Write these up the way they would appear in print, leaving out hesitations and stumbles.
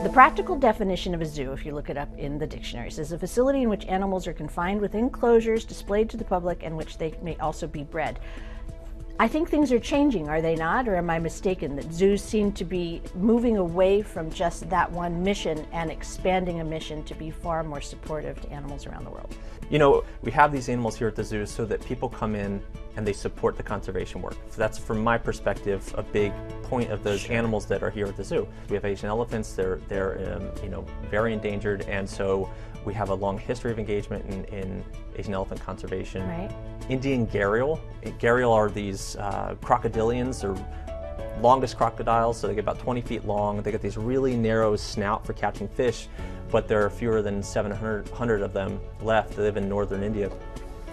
The practical definition of a zoo, if you look it up in the dictionary, says a facility in which animals are confined within enclosures, displayed to the public, and which they may also be bred. I think things are changing, are they not? Or am I mistaken that zoos seem to be moving away from just that one mission and expanding a mission to be far more supportive to animals around the world? You know, we have these animals here at the zoo so that people come in and they support the conservation work. So that's, from my perspective, a big point of those animals that are here at the zoo. We have Asian elephants, they're you know, very endangered, and so we have a long history of engagement in Asian elephant conservation. Right. Indian gharial. Gharial are these crocodilians, or longest crocodiles, so they get about 20 feet long. They get these really narrow snout for catching fish, but there are fewer than 700 of them left. They live in northern India.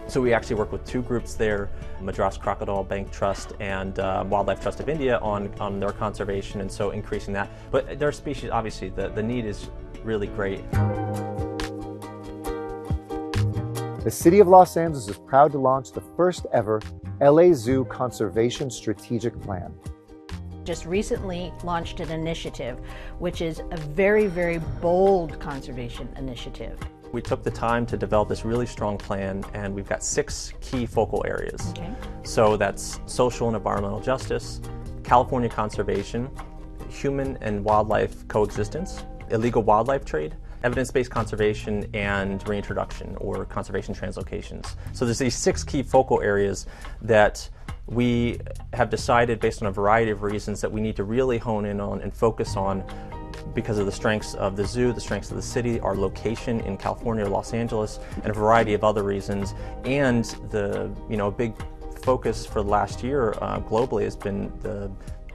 So we actually work with two groups there, Madras Crocodile Bank Trust and Wildlife Trust of India on their conservation, and so increasing that. But their species, obviously, the need is really great. The City of Los Angeles is proud to launch the first ever LA Zoo Conservation Strategic Plan. Just recently launched an initiative, which is a very, very bold conservation initiative. We took the time to develop this really strong plan, and we've got 6 key focal areas. Okay. So that's social and environmental justice, California conservation, human and wildlife coexistence, illegal wildlife trade, evidence-based conservation, and reintroduction or conservation translocations. So there's these 6 key focal areas that we have decided, based on a variety of reasons, that we need to really hone in on and focus on because of the strengths of the zoo, the strengths of the city, our location in California or Los Angeles, and a variety of other reasons. And the, you know, big focus for the last year globally has been the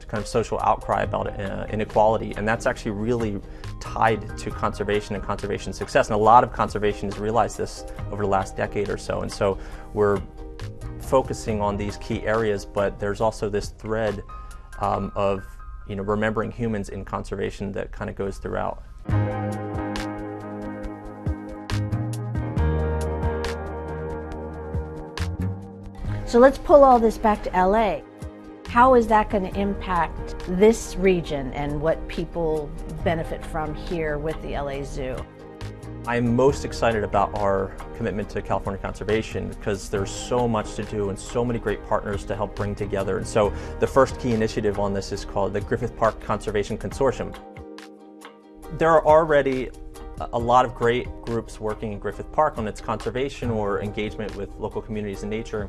kind of social outcry about inequality, and that's actually really tied to conservation and conservation success. And a lot of conservation has realized this over the last decade or so, and so we're focusing on these key areas, but there's also this thread of, you know, remembering humans in conservation that kind of goes throughout. So let's pull all this back to LA. How is that going to impact this region and what people benefit from here with the LA Zoo? I'm most excited about our commitment to California conservation because there's so much to do and so many great partners to help bring together. And so the first key initiative on this is called the Griffith Park Conservation Consortium. There are already a lot of great groups working in Griffith Park on its conservation or engagement with local communities and nature.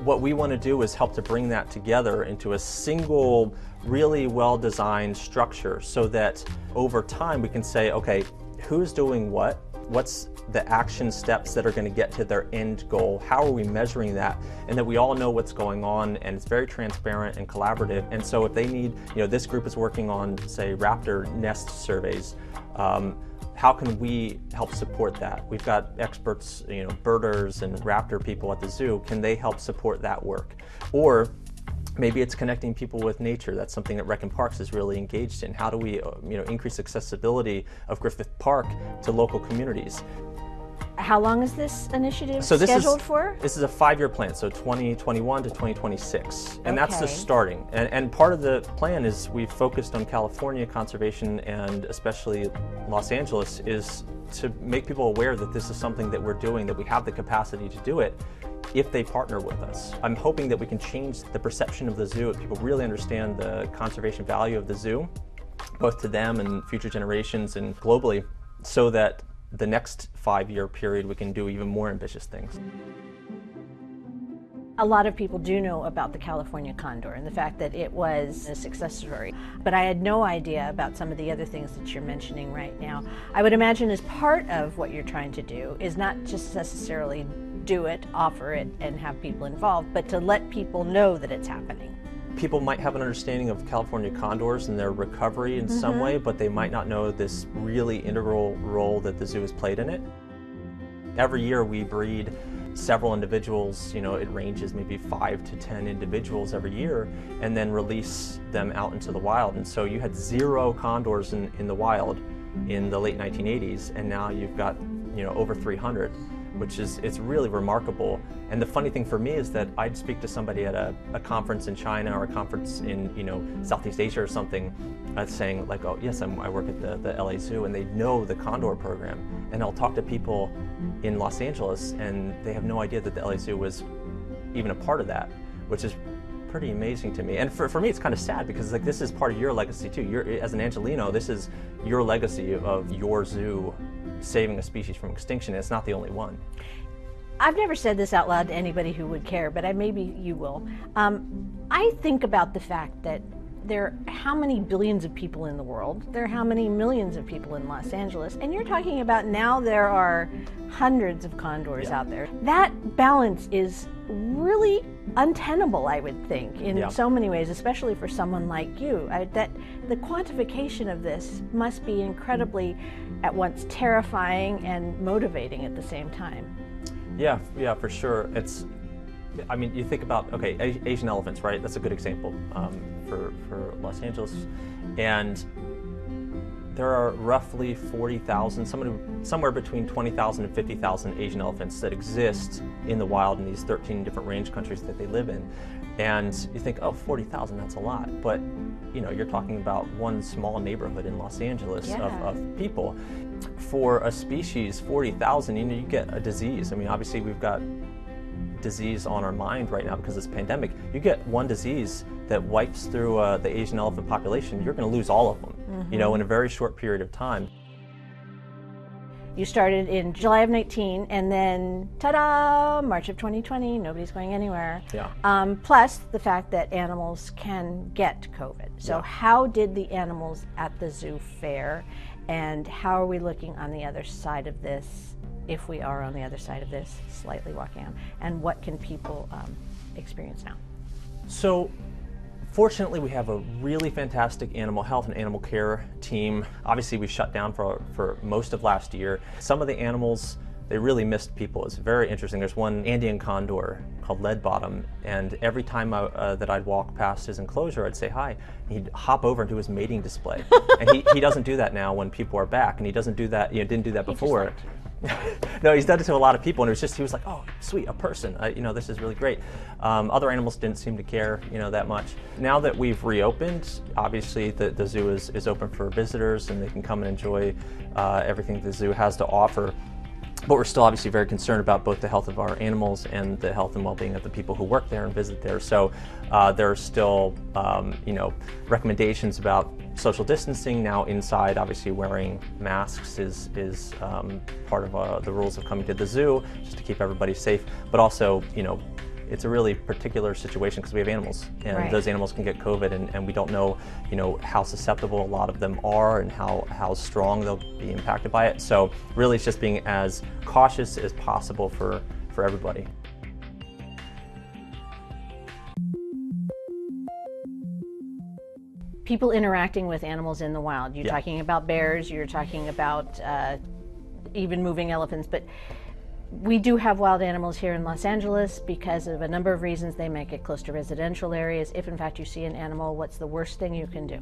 What we want to do is help to bring that together into a single, really well-designed structure so that over time we can say, okay, who's doing what? What's the action steps that are going to get to their end goal? How are we measuring that? And that we all know what's going on, and it's very transparent and collaborative. And so if they need, you know, this group is working on, say, raptor nest surveys. How can we help support that? We've got experts, you know, birders and raptor people at the zoo. Can they help support that work? Or maybe it's connecting people with nature. That's something that Rec and Parks is really engaged in. How do we, you know, increase accessibility of Griffith Park to local communities? How long is this initiative scheduled for? This is a 5-year plan, so 2021 to 2026. And that's just Okay. starting. And part of the plan is we've focused on California conservation, and especially Los Angeles, is to make people aware that this is something that we're doing, that we have the capacity to do it if they partner with us. I'm hoping that we can change the perception of the zoo, if people really understand the conservation value of the zoo, both to them and future generations and globally, so that the next 5-year period we can do even more ambitious things. A lot of people do know about the California condor and the fact that it was a success story, but I had no idea about some of the other things that you're mentioning right now. I would imagine as part of what you're trying to do is not just necessarily do it, offer it, and have people involved, but to let people know that it's happening. People might have an understanding of California condors and their recovery in some way, but they might not know this really integral role that the zoo has played in it. Every year we breed several individuals, you know, it ranges maybe 5 to 10 individuals every year, and then release them out into the wild. And so you had 0 condors in the wild in the late 1980s, and now you've got, you know, over 300. which is, it's really remarkable. And the funny thing for me is that I'd speak to somebody at a conference in China or a conference in, you know, Southeast Asia or something, saying like, oh yes, I work at the LA Zoo, and they know the Condor program. And I'll talk to people in Los Angeles and they have no idea that the LA Zoo was even a part of that, which is pretty amazing to me. And for me, it's kind of sad because like this is part of your legacy too. You're, as an Angelino, this is your legacy of your zoo saving a species from extinction, and it's not the only one. I've never said this out loud to anybody who would care, but maybe you will. I think about the fact that there are how many billions of people in the world, there are how many millions of people in Los Angeles, and you're talking about now there are hundreds of condors out there. That balance is really untenable, I would think, in so many ways, especially for someone like you. That the quantification of this must be incredibly, at once terrifying and motivating at the same time. Yeah, for sure. It's, I mean, you think about, okay, Asian elephants, right? That's a good example for Los Angeles. And there are roughly 40,000, somewhere between 20,000 and 50,000 Asian elephants that exist in the wild in these 13 different range countries that they live in. And you think, oh, 40,000, that's a lot. But, you know, you're talking about one small neighborhood in Los Angeles of people. For a species, 40,000, you know, you get a disease. I mean, obviously we've got disease on our mind right now because of this pandemic. You get one disease that wipes through the Asian elephant population, you're going to lose all of them, you know, in a very short period of time. You started in July of 19, and then, ta-da, March of 2020, nobody's going anywhere. Plus the fact that animals can get COVID. So how did the animals at the zoo fare, and how are we looking on the other side of this, if we are on the other side of this, slightly walking out, and what can people experience now? So, fortunately, we have a really fantastic animal health and animal care team. Obviously, we shut down for most of last year. Some of the animals, they really missed people. It's very interesting. There's one Andean condor called Lead Bottom, and every time that I'd walk past his enclosure, I'd say hi. He'd hop over and do his mating display. And he doesn't do that now when people are back, and he doesn't do that, you know, didn't do that before. No, he's done it to a lot of people, and it was just, he was like, oh, sweet, a person, you know, this is really great. Other animals didn't seem to care, you know, that much. Now that we've reopened, obviously the zoo is open for visitors, and they can come and enjoy everything the zoo has to offer. But we're still obviously very concerned about both the health of our animals and the health and well-being of the people who work there and visit there. So there are still, you know, recommendations about social distancing now inside. Obviously, wearing masks is part of the rules of coming to the zoo, just to keep everybody safe. But also, you know, it's a really particular situation because we have animals, and those animals can get COVID, and we don't know, you know, how susceptible a lot of them are and how strong they'll be impacted by it. So really, it's just being as cautious as possible for everybody. People interacting with animals in the wild. You're talking about bears, you're talking about even moving elephants, but we do have wild animals here in Los Angeles because of a number of reasons. They make it close to residential areas. If in fact you see an animal, what's the worst thing you can do?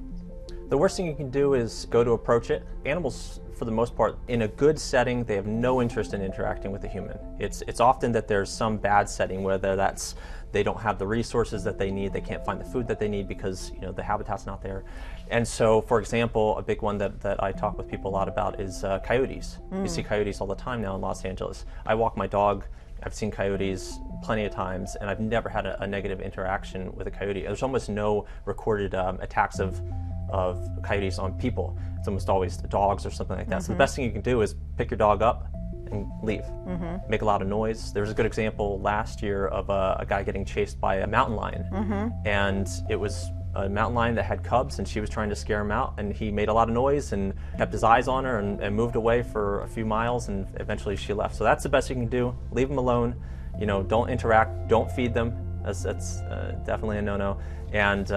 The worst thing you can do is go to approach it. Animals, for the most part, in a good setting, they have no interest in interacting with a human. It's often that there's some bad setting, whether that's they don't have the resources that they need, they can't find the food that they need because, you know, the habitat's not there. And so, for example, a big one that I talk with people a lot about is coyotes. You see coyotes all the time now in Los Angeles. I walk my dog, I've seen coyotes plenty of times, and I've never had a negative interaction with a coyote. There's almost no recorded attacks of coyotes on people. It's almost always dogs or something like that. So the best thing you can do is pick your dog up and leave. Make a lot of noise. There was a good example last year of a guy getting chased by a mountain lion. And it was a mountain lion that had cubs, and she was trying to scare him out, and he made a lot of noise and kept his eyes on her and moved away for a few miles, and eventually she left. So that's the best you can do. Leave them alone. You know, don't interact, don't feed them. That's definitely a no-no. And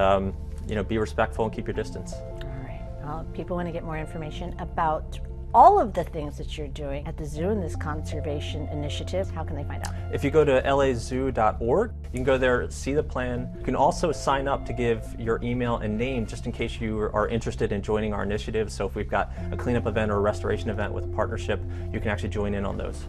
you know, be respectful and keep your distance. All right. Well, people want to get more information about all of the things that you're doing at the zoo in this conservation initiative. How can they find out? If you go to lazoo.org, you can go there, see the plan. You can also sign up to give your email and name just in case you are interested in joining our initiative. So if we've got a cleanup event or a restoration event with a partnership, you can actually join in on those.